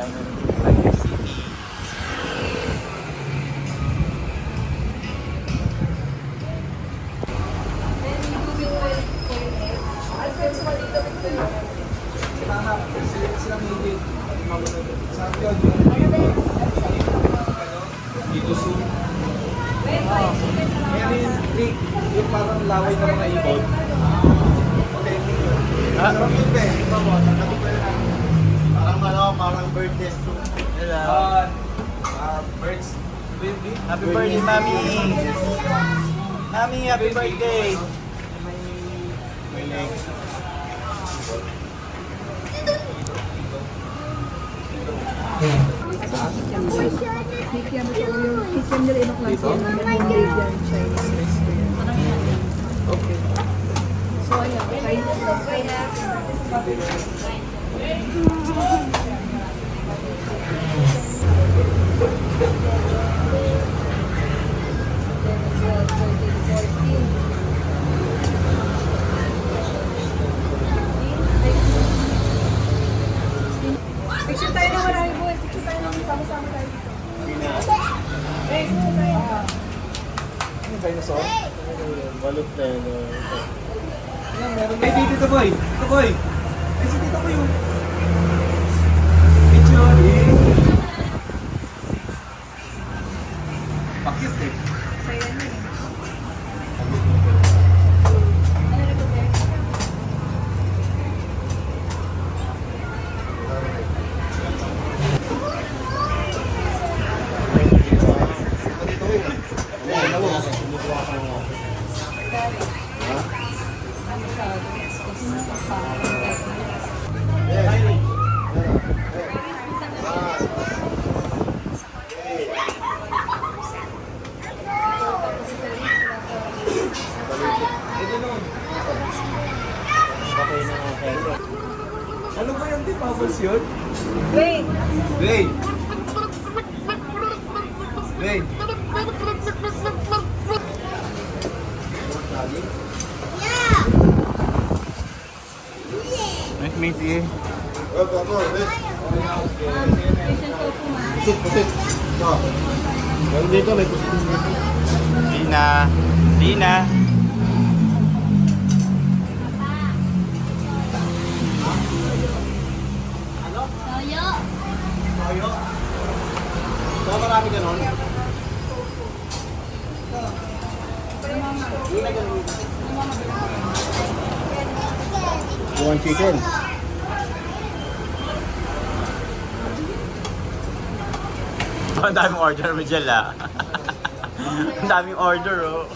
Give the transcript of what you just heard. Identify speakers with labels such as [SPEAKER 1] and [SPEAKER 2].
[SPEAKER 1] Baguio City.
[SPEAKER 2] Sila may sabi yun, dito soon. Meron yung trick, yung parang laway ng mga ibon. Okay. Sarap yun ba eh.
[SPEAKER 3] Parang birthday soup.
[SPEAKER 1] Hello.
[SPEAKER 2] Birds.
[SPEAKER 1] Happy birthday, Mami. Mami, happy birthday.
[SPEAKER 2] May legs.
[SPEAKER 4] Kikiam ito yung kikiam nila ibang klase yan ng Indian Chinese restaurant.
[SPEAKER 2] Okay.
[SPEAKER 4] So ayan, okay. Picture tayo ng marami boy. Picture tayo ng sama-sama tayo dito.
[SPEAKER 2] Ano dinosaur?
[SPEAKER 3] Balot na yun.
[SPEAKER 2] Ayan, meron. Ay, dito boy. Dito boy. Ay, si dito ko yung picture eh. Bakit eh?
[SPEAKER 4] Saya na eh.
[SPEAKER 2] Ano ba yung Bubbles yun?
[SPEAKER 4] Wait!
[SPEAKER 2] Rain! Rain!
[SPEAKER 1] Nice meet you.
[SPEAKER 3] Meron dito, may pusitin dito.
[SPEAKER 1] Dina. Dina.
[SPEAKER 3] Tayo. So, marami ganon. One chicken.
[SPEAKER 1] Ang daming order mo dyan, ah. Ang daming order, oh.